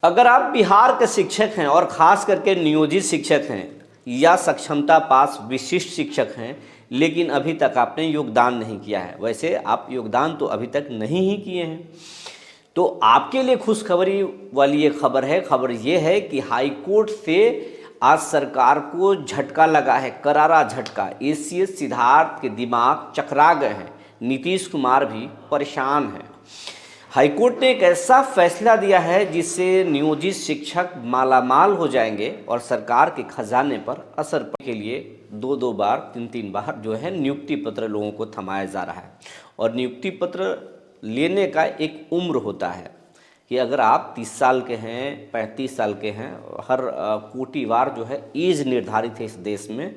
अगर आप बिहार के शिक्षक हैं और ख़ास करके नियोजित शिक्षक हैं या सक्षमता पास विशिष्ट शिक्षक हैं, लेकिन अभी तक आपने योगदान नहीं किया है, वैसे आप योगदान तो अभी तक नहीं ही किए हैं, तो आपके लिए खुशखबरी वाली ये खबर है। खबर ये है कि हाई कोर्ट से आज सरकार को झटका लगा है, करारा झटका। एसीएस सिद्धार्थ के दिमाग चकरा गए हैं, नीतीश कुमार भी परेशान हैं। हाईकोर्ट ने एक ऐसा फैसला दिया है जिससे नियोजित शिक्षक मालामाल हो जाएंगे और सरकार के खजाने पर असर पड़ने के लिए दो बार तीन बार जो है नियुक्ति पत्र लोगों को थमाया जा रहा है। और नियुक्ति पत्र लेने का एक उम्र होता है कि अगर आप 30 साल के हैं, 35 साल के हैं, हर कोटिवार जो है एज निर्धारित है इस देश में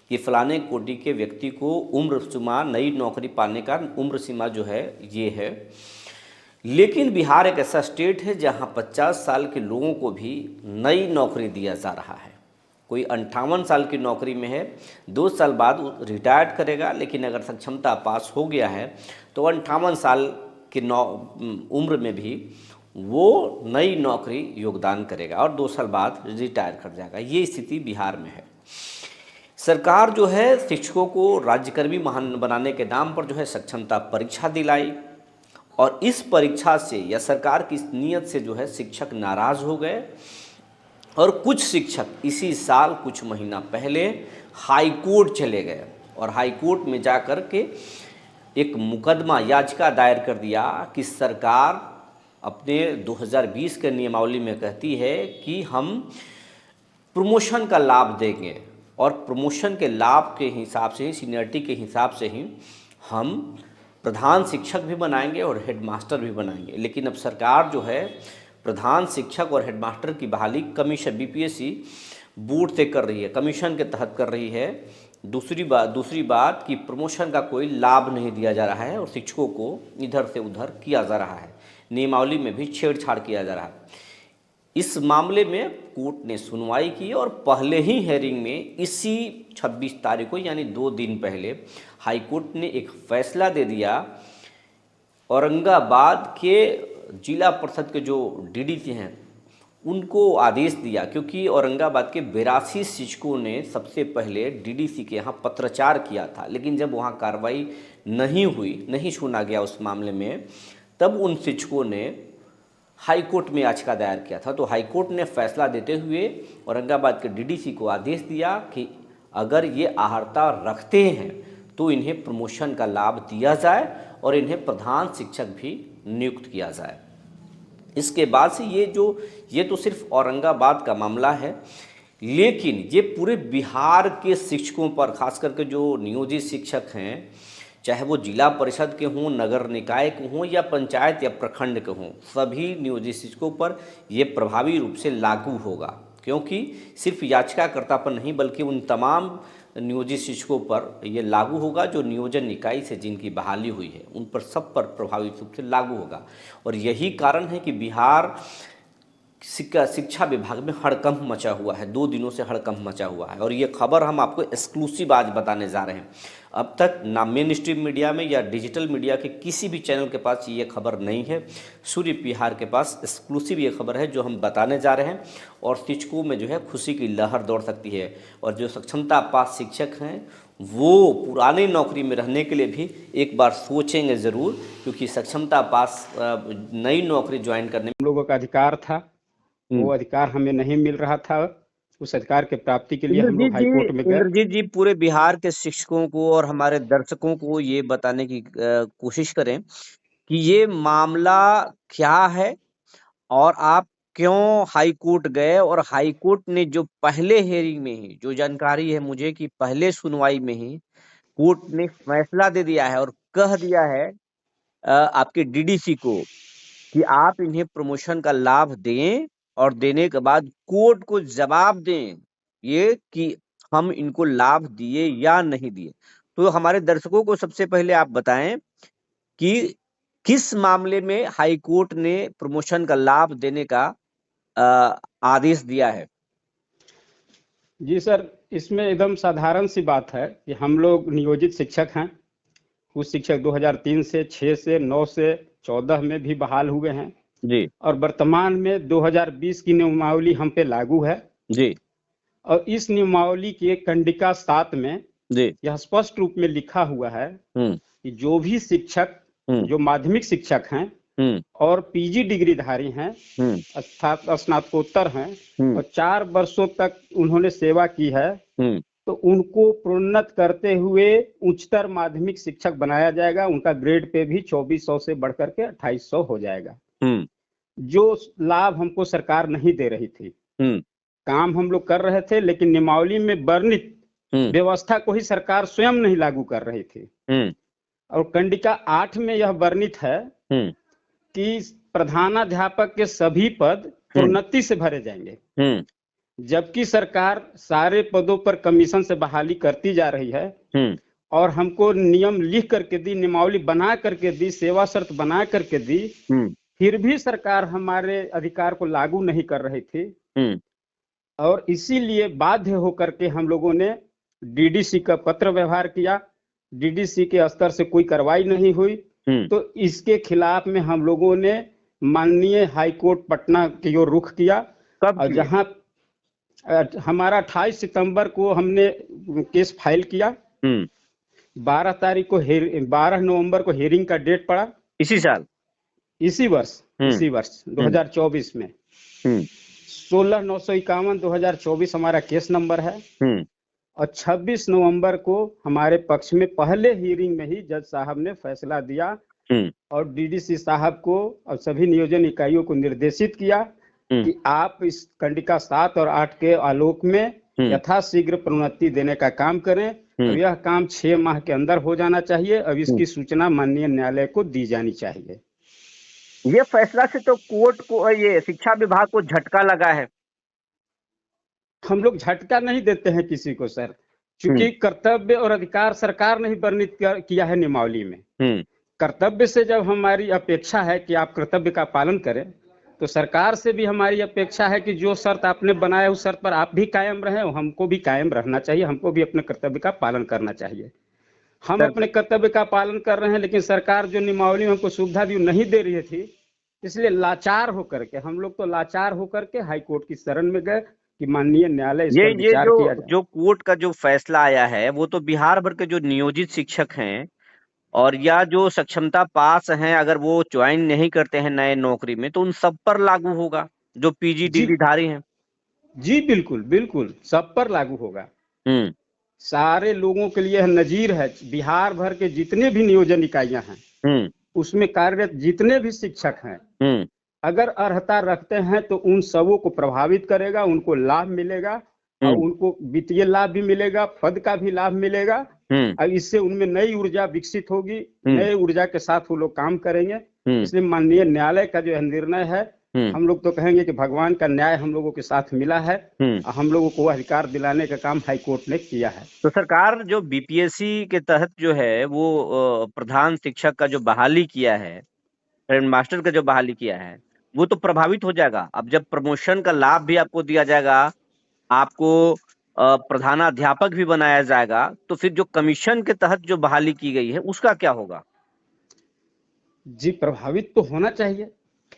कि फलाने कोटि के व्यक्ति को उम्र सीमा, नई नौकरी पाने का उम्र सीमा जो है ये है। लेकिन बिहार एक ऐसा स्टेट है जहां 50 साल के लोगों को भी नई नौकरी दिया जा रहा है। कोई 58 साल की नौकरी में है, 2 साल बाद रिटायर्ड करेगा, लेकिन अगर सक्षमता पास हो गया है तो 58 साल की उम्र में भी वो नई नौकरी योगदान करेगा और 2 साल बाद रिटायर कर जाएगा। ये स्थिति बिहार में है। सरकार जो है शिक्षकों को राज्यकर्मी महान बनाने के नाम पर जो है सक्षमता परीक्षा दिलाई और इस परीक्षा से या सरकार की इस नीयत से जो है शिक्षक नाराज़ हो गए और कुछ शिक्षक इसी साल कुछ महीना पहले हाई कोर्ट चले गए और हाई कोर्ट में जाकर के एक मुकदमा याचिका दायर कर दिया कि सरकार अपने 2020 के नियमावली में कहती है कि हम प्रमोशन का लाभ देंगे और प्रमोशन के लाभ के हिसाब से ही, सीनियरिटी के हिसाब से ही हम प्रधान शिक्षक भी बनाएंगे और हेडमास्टर भी बनाएंगे। लेकिन अब सरकार जो है प्रधान शिक्षक और हेडमास्टर की बहाली कमीशन बीपीएससी बोर्ड से कर रही है, कमीशन के तहत कर रही है। दूसरी बात कि प्रमोशन का कोई लाभ नहीं दिया जा रहा है और शिक्षकों को इधर से उधर किया जा रहा है, नियमावली में भी छेड़छाड़ किया जा रहा है। इस मामले में कोर्ट ने सुनवाई की और पहले ही हेयरिंग में इसी 26 तारीख को यानी 2 दिन पहले हाई कोर्ट ने एक फैसला दे दिया। औरंगाबाद के जिला परिषद के जो डीडीसी हैं उनको आदेश दिया, क्योंकि औरंगाबाद के 82 शिक्षकों ने सबसे पहले डीडीसी के यहाँ पत्राचार किया था, लेकिन जब वहाँ कार्रवाई नहीं हुई, नहीं सुना गया उस मामले में, तब उन शिक्षकों ने हाई कोर्ट में याचिका दायर किया था। तो हाई कोर्ट ने फैसला देते हुए औरंगाबाद के डीडीसी को आदेश दिया कि अगर ये अहर्ता रखते हैं तो इन्हें प्रमोशन का लाभ दिया जाए और इन्हें प्रधान शिक्षक भी नियुक्त किया जाए। इसके बाद से ये तो सिर्फ औरंगाबाद का मामला है, लेकिन ये पूरे बिहार के शिक्षकों पर, खास करके जो नियोजित शिक्षक हैं, चाहे वो जिला परिषद के हों, नगर निकाय के हों या पंचायत या प्रखंड के हों, सभी नियोजित शिक्षकों पर ये प्रभावी रूप से लागू होगा। क्योंकि सिर्फ याचिकाकर्ता पर नहीं बल्कि उन तमाम नियोजित शिक्षकों पर ये लागू होगा जो नियोजन इकाई से जिनकी बहाली हुई है, उन पर सब पर प्रभावी रूप से लागू होगा। और यही कारण है कि बिहार शिक्षा विभाग में हड़कंप मचा हुआ है, 2 दिनों से हड़कंप मचा हुआ है। और ये खबर हम आपको एक्सक्लूसिव आज बताने जा रहे हैं। अब तक ना मेन स्ट्रीम मीडिया में या डिजिटल मीडिया के किसी भी चैनल के पास ये खबर नहीं है। सूर्य बिहार के पास एक्सक्लूसिव ये खबर है जो हम बताने जा रहे हैं और शिक्षकों में जो है खुशी की लहर दौड़ सकती है। और जो सक्षमता पास शिक्षक हैं वो पुरानी नौकरी में रहने के लिए भी एक बार सोचेंगे ज़रूर, क्योंकि सक्षमता पास नई नौकरी ज्वाइन करने हम लोगों का अधिकार था, वो अधिकार हमें नहीं मिल रहा था। उस अधिकार के प्राप्ति के लिए हम लोग हाई कोर्ट में गए। इंद्रजीत जी, पूरे बिहार के शिक्षकों को और हमारे दर्शकों को ये बताने की कोशिश करें कि ये मामला क्या है और आप क्यों हाई कोर्ट गए, और हाई कोर्ट ने जो पहले हेयरिंग में ही, जो जानकारी है मुझे कि पहले सुनवाई में ही कोर्ट ने फैसला दे दिया है और कह दिया है आपके डीडीसी को कि आप इन्हें प्रमोशन का लाभ दें और देने के बाद कोर्ट को जवाब दें ये कि हम इनको लाभ दिए या नहीं दिए। तो हमारे दर्शकों को सबसे पहले आप बताएं कि किस मामले में हाई कोर्ट ने प्रमोशन का लाभ देने का आदेश दिया है। जी सर, इसमें एकदम साधारण सी बात है कि हम लोग नियोजित शिक्षक हैं। कुछ शिक्षक 2003 से 6 से 9 से 14 में भी बहाल हुए हैं जी और वर्तमान में 2020 की नियमावली हम पे लागू है जी और इस नियमावली के कंडिका 7 में जी। यह स्पष्ट रूप में लिखा हुआ है हम्म कि जो भी शिक्षक हम्म जो माध्यमिक शिक्षक हैं हम्म और पीजी डिग्रीधारी हैं हम्म अर्थात स्नातकोत्तर हैं हम्म और 4 वर्षों तक उन्होंने सेवा की है हम्म तो उनको प्रोन्नत करते हुए उच्चतर माध्यमिक शिक्षक बनाया जाएगा। उनका ग्रेड पे भी 2400 से बढ़कर के 2800 हो जाएगा। हम्म जो लाभ हमको सरकार नहीं दे रही थी, हम्म काम हम लोग कर रहे थे लेकिन नियमावली में वर्णित हम्म व्यवस्था को ही सरकार स्वयं नहीं लागू कर रही थी। हम्म और कंडिका 8 में यह वर्णित है हम्म कि प्रधानाध्यापक के सभी पद प्रोन्नति से भरे जाएंगे, हम्म जबकि सरकार सारे पदों पर कमीशन से बहाली करती जा रही है हम्म और हमको नियम लिख करके दी, नियमावली बना करके दी, सेवा शर्त बना करके दी, हम्म फिर भी सरकार हमारे अधिकार को लागू नहीं कर रही थी। हम्म और इसीलिए बाध्य होकर के हम लोगों ने डीडीसी का पत्र व्यवहार किया। डीडीसी के स्तर से कोई कार्रवाई नहीं हुई तो इसके खिलाफ में हम लोगों ने माननीय हाई कोर्ट पटना की ओर रुख किया। कब और किए? जहां हमारा 28 सितंबर को हमने केस फाइल किया। 12 तारीख को 12 नवंबर को हियरिंग का डेट पड़ा इसी साल, इसी वर्ष 2024 में। 16/951 2024 हमारा केस नंबर है और 26 नवंबर को हमारे पक्ष में पहले हियरिंग में ही जज साहब ने फैसला दिया और डीडीसी साहब को और सभी नियोजन इकाइयों को निर्देशित किया कि आप इस कंडिका 7 और 8 के आलोक में यथाशीघ्र प्रोन्नति देने का काम करें। अब यह काम 6 माह के अंदर हो जाना चाहिए। अब इसकी सूचना माननीय न्यायालय को दी जानी चाहिए। ये फैसला से तो कोर्ट को, ये शिक्षा विभाग को झटका लगा है। हम लोग झटका नहीं देते हैं किसी को सर, क्योंकि कर्तव्य और अधिकार सरकार ने ही वर्णित किया है नियमावली में। कर्तव्य से जब हमारी अपेक्षा है कि आप कर्तव्य का पालन करें तो सरकार से भी हमारी अपेक्षा है कि जो शर्त आपने बनाया उस शर्त पर आप भी कायम रहें, हमको भी कायम रहना चाहिए, हमको भी अपने कर्तव्य का पालन करना चाहिए। हम अपने कर्तव्य का पालन कर रहे हैं लेकिन सरकार जो नियमावली में हमको सुविधा दी नहीं दे रही थी, इसलिए लाचार होकर के हम लोग तो लाचार होकर के हाई कोर्ट की शरण में गए कि माननीय न्यायालय इस पर विचार किया जाए। जो कोर्ट का जो फैसला आया है वो तो बिहार भर के जो नियोजित शिक्षक हैं और या जो सक्षमता पास हैं, अगर वो ज्वाइन नहीं करते हैं नए नौकरी में तो उन सब पर लागू होगा जो पीजी डिग्रीधारी हैं। जी बिल्कुल बिल्कुल, सब पर लागू होगा। सारे लोगों के लिए नजीर है। बिहार भर के जितने भी नियोजन इकाइयां हैं उसमें कार्यरत जितने भी शिक्षक हैं, अगर अर्हता रखते हैं तो उन सबों को प्रभावित करेगा, उनको लाभ मिलेगा और उनको वित्तीय लाभ भी मिलेगा, पद का भी लाभ मिलेगा और इससे उनमें नई ऊर्जा विकसित होगी, नए ऊर्जा के साथ वो लोग काम करेंगे। इसलिए माननीय न्यायालय का जो निर्णय है, हम लोग तो कहेंगे कि भगवान का न्याय हम लोगों के साथ मिला है और हम लोगों को अधिकार दिलाने का काम हाई कोर्ट ने किया है। तो सरकार जो बीपीएससी के तहत जो है वो प्रधान शिक्षक का जो बहाली किया है, हेड मास्टर का जो बहाली किया है, वो तो प्रभावित हो जाएगा। अब जब प्रमोशन का लाभ भी आपको दिया जाएगा, आपको प्रधानाध्यापक भी बनाया जाएगा, तो फिर जो कमीशन के तहत जो बहाली की गई है उसका क्या होगा? जी प्रभावित तो होना चाहिए।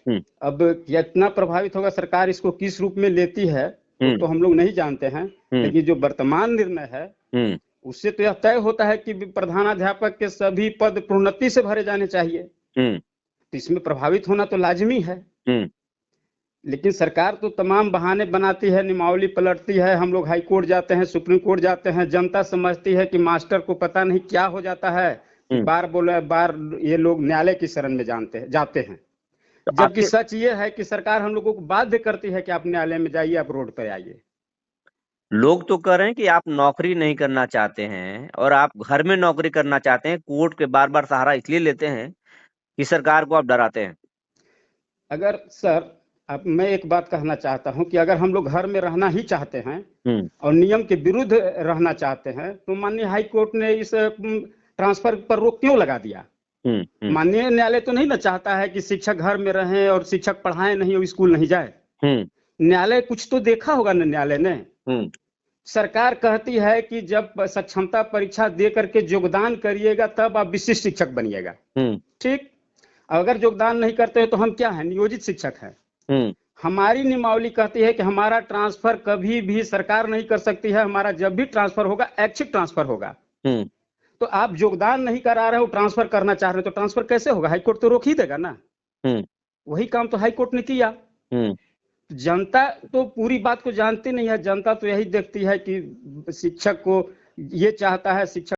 अब कितना प्रभावित होगा, सरकार इसको किस रूप में लेती है तो हम लोग नहीं जानते हैं, लेकिन जो वर्तमान निर्णय है उससे तो यह तय होता है कि प्रधानाध्यापक के सभी पद प्रोन्नति से भरे जाने चाहिए। तो इसमें प्रभावित होना तो लाजमी है। लेकिन सरकार तो तमाम बहाने बनाती है, नियमावली पलटती है, हम लोग हाई कोर्ट जाते हैं, सुप्रीम कोर्ट जाते हैं, जनता समझती है कि मास्टर को पता नहीं क्या हो जाता है, बार ये लोग न्यायालय की शरण में जाते हैं। जबकि सच ये है कि सरकार हम लोगों को बाध्य करती है कि आप न्यायालय में जाइए, आप रोड पर आइए। लोग तो कह रहे हैं कि आप नौकरी नहीं करना चाहते हैं और आप घर में नौकरी करना चाहते हैं, कोर्ट के बार बार सहारा इसलिए लेते हैं कि सरकार को आप डराते हैं। अगर सर, अब मैं एक बात कहना चाहता हूं कि अगर हम लोग घर में रहना ही चाहते हैं और नियम के विरुद्ध रहना चाहते हैं तो माननीय हाई कोर्ट ने इस ट्रांसफर पर रोक क्यों लगा दिया? माननीय न्यायालय तो नहीं ना चाहता है कि शिक्षक घर में रहें और शिक्षक पढ़ाएं नहीं और स्कूल नहीं जाए। न्यायालय कुछ तो देखा होगा ना न्यायालय ने। सरकार कहती है कि जब सक्षमता परीक्षा दे करके योगदान करिएगा तब आप विशिष्ट शिक्षक बनिएगा। ठीक, अगर योगदान नहीं करते हो तो हम क्या है, नियोजित शिक्षक हैं। हमारी नियमावली कहती है कि हमारा ट्रांसफर कभी भी सरकार नहीं कर सकती है, हमारा जब भी ट्रांसफर होगा ऐच्छिक ट्रांसफर होगा। तो आप योगदान नहीं करा रहे हो, ट्रांसफर करना चाह रहे हो, तो ट्रांसफर कैसे होगा? हाईकोर्ट तो रोक ही देगा ना। वही काम तो हाईकोर्ट ने किया। जनता तो पूरी बात को जानती नहीं है, जनता तो यही देखती है कि शिक्षक को ये चाहता है, शिक्षक